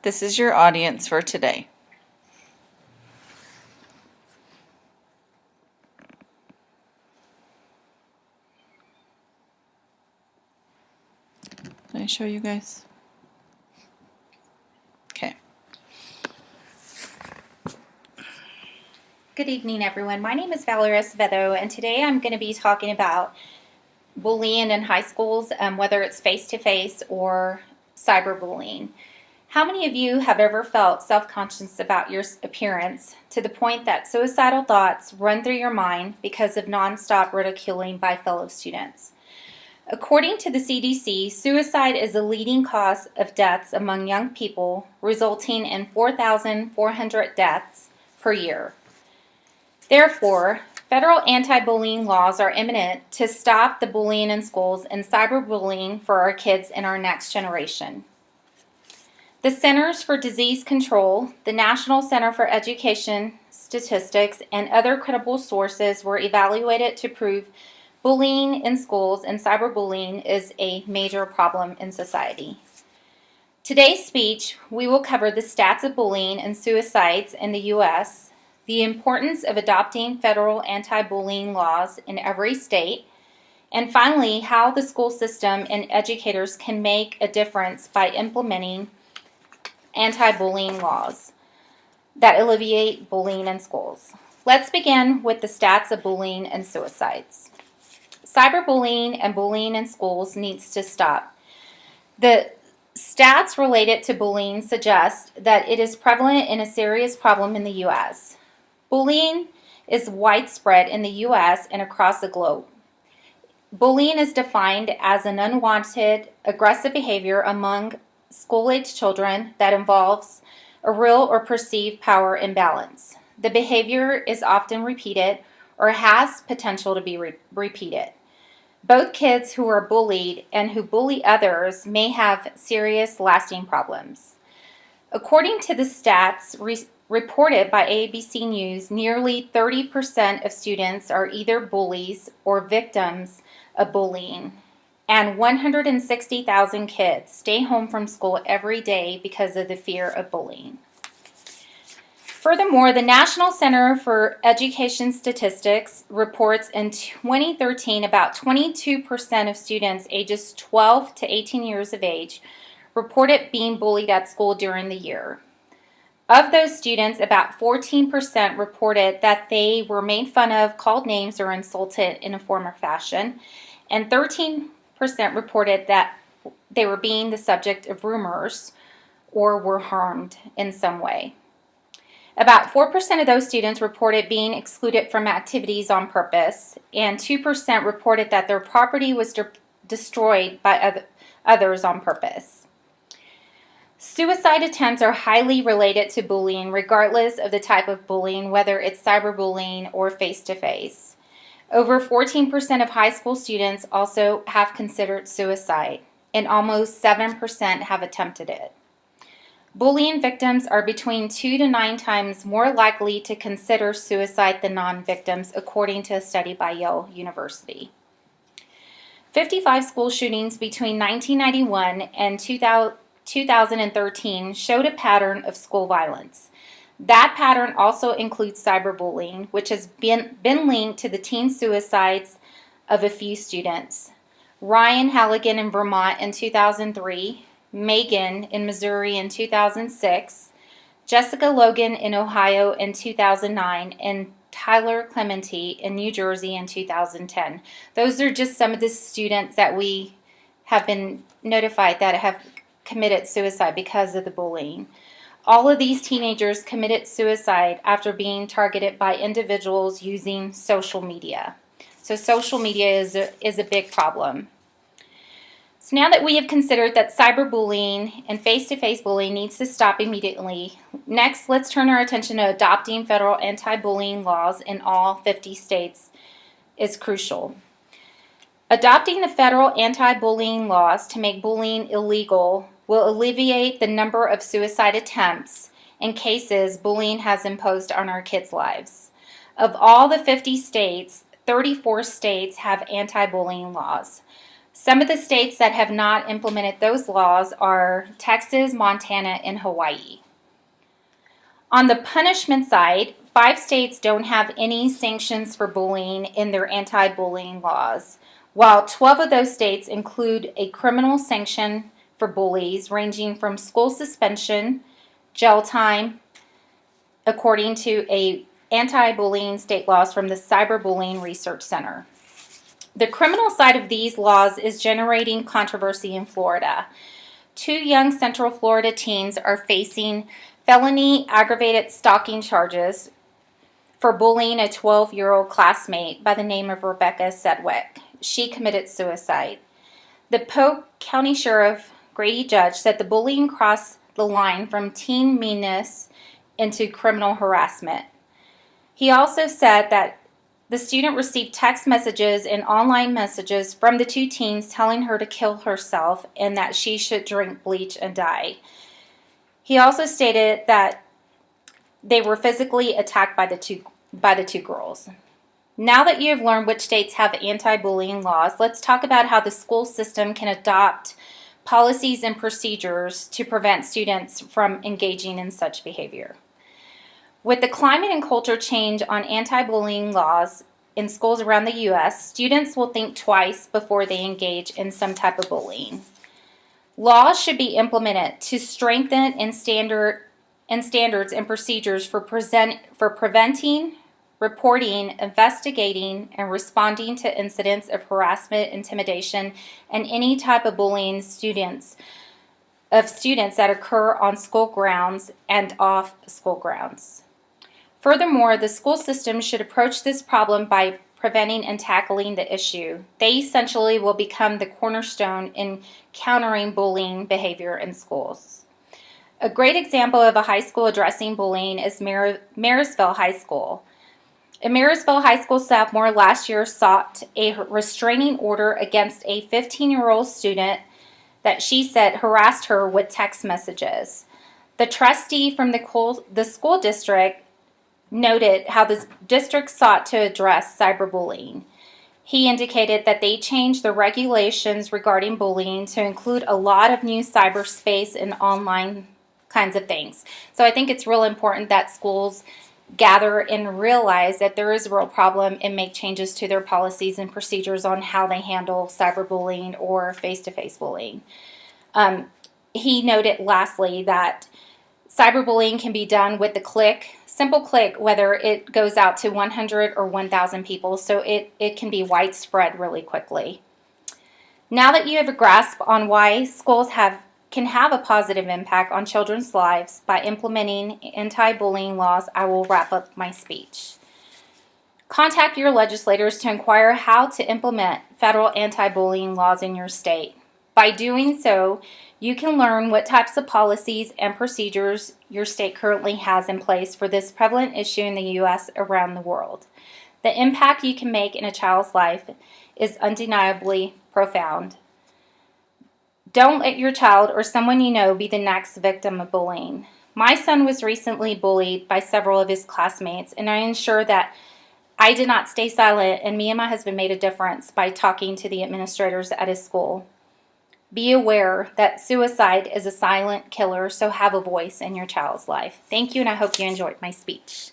This is your audience for today. Can I show you guys? Okay. Good evening, everyone. My name is Valerie Acevedo, and today I'm going to be talking about bullying in high schools, whether it's face-to-face or cyberbullying. How many of you have ever felt self-conscious about your appearance to the point that suicidal thoughts run through your mind because of nonstop ridiculing by fellow students? According to the CDC, suicide is the leading cause of deaths among young people, resulting in 4,400 deaths per year. Therefore, federal anti-bullying laws are imminent to stop the bullying in schools and cyberbullying for our kids and our next generation. The Centers for Disease Control, the National Center for Education Statistics, and other credible sources were evaluated to prove bullying in schools and cyberbullying is a major problem in society. Today's speech, we will cover the stats of bullying and suicides in the U.S., the importance of adopting federal anti-bullying laws in every state, and finally, how the school system and educators can make a difference by implementing anti-bullying laws that alleviate bullying in schools. Let's begin with the stats of bullying and suicides. Cyberbullying and bullying in schools needs to stop. The stats related to bullying suggest that it is prevalent and a serious problem in the U.S. Bullying is widespread in the U.S. and across the globe. Bullying is defined as an unwanted, aggressive behavior among school-age children that involves a real or perceived power imbalance. The behavior is often repeated or has potential to be repeated. Both kids who are bullied and who bully others may have serious, lasting problems. According to the stats reported by ABC News, nearly 30% of students are either bullies or victims of bullying, and 160,000 kids stay home from school every day because of the fear of bullying. Furthermore, the National Center for Education Statistics reports in 2013 about 22% of students ages 12 to 18 years of age reported being bullied at school during the year. Of those students, about 14% reported that they were made fun of, called names, or insulted in a form or fashion, and 13% reported that they were being the subject of rumors or were harmed in some way. About 4% of those students reported being excluded from activities on purpose, and 2% reported that their property was destroyed by others on purpose. Suicide attempts are highly related to bullying, regardless of the type of bullying, whether it's cyberbullying or face-to-face. Over 14% of high school students also have considered suicide, and almost 7% have attempted it. Bullying victims are between 2 to 9 times more likely to consider suicide than non-victims, according to a study by Yale University. 55 school shootings between 1991 and 2013 showed a pattern of school violence. That pattern also includes cyberbullying, which has been linked to the teen suicides of a few students. Ryan Halligan in Vermont in 2003, Megan in Missouri in 2006, Jessica Logan in Ohio in 2009, and Tyler Clementi in New Jersey in 2010. Those are just some of the students that we have been notified that have committed suicide because of the bullying. All of these teenagers committed suicide after being targeted by individuals using social media. So social media is a big problem. So now that we have considered that cyberbullying and face-to-face bullying needs to stop immediately, next let's turn our attention to adopting federal anti-bullying laws in all 50 states is crucial. Adopting the federal anti-bullying laws to make bullying illegal will alleviate the number of suicide attempts and cases bullying has imposed on our kids' lives. Of all the 50 states, 34 states have anti-bullying laws. Some of the states that have not implemented those laws are Texas, Montana, and Hawaii. On the punishment side, 5 states don't have any sanctions for bullying in their anti-bullying laws, while 12 of those states include a criminal sanction for bullies ranging from school suspension, jail time, according to a anti-bullying state laws from the Cyberbullying Research Center. The criminal side of these laws is generating controversy in Florida. 2 young Central Florida teens are facing felony aggravated stalking charges for bullying a 12-year-old classmate by the name of Rebecca Sedgwick. She committed suicide. The Polk County Sheriff Grady Judge said the bullying crossed the line from teen meanness into criminal harassment. He also said that the student received text messages and online messages from the 2 teens telling her to kill herself and that she should drink bleach and die. He also stated that they were physically attacked by the two girls. Now that you have learned which states have anti-bullying laws, let's talk about how the school system can adopt policies and procedures to prevent students from engaging in such behavior. With the climate and culture change on anti-bullying laws in schools around the U.S., students will think twice before they engage in some type of bullying. Laws should be implemented to strengthen standards and procedures for preventing, reporting, investigating, and responding to incidents of harassment, intimidation, and any type of bullying students that occur on school grounds and off school grounds. Furthermore, the school system should approach this problem by preventing and tackling the issue. They essentially will become the cornerstone in countering bullying behavior in schools. A great example of a high school addressing bullying is Marysville High School. A Marysville High School sophomore last year sought a restraining order against a 15-year-old student that she said harassed her with text messages. The trustee from the school district noted how the district sought to address cyberbullying. He indicated that they changed the regulations regarding bullying to include a lot of new cyberspace and online kinds of things. So I think it's real important that schools gather and realize that there is a real problem and make changes to their policies and procedures on how they handle cyberbullying or face-to-face bullying. He noted lastly that cyberbullying can be done with the simple click, whether it goes out to 100 or 1,000 people, so it can be widespread really quickly. Now that you have a grasp on why schools can have a positive impact on children's lives by implementing anti-bullying laws, I will wrap up my speech. Contact your legislators to inquire how to implement federal anti-bullying laws in your state. By doing so, you can learn what types of policies and procedures your state currently has in place for this prevalent issue in the U.S. around the world. The impact you can make in a child's life is undeniably profound. Don't let your child or someone you know be the next victim of bullying. My son was recently bullied by several of his classmates, and I ensure that I did not stay silent, and me and my husband made a difference by talking to the administrators at his school. Be aware that suicide is a silent killer, so have a voice in your child's life. Thank you, and I hope you enjoyed my speech.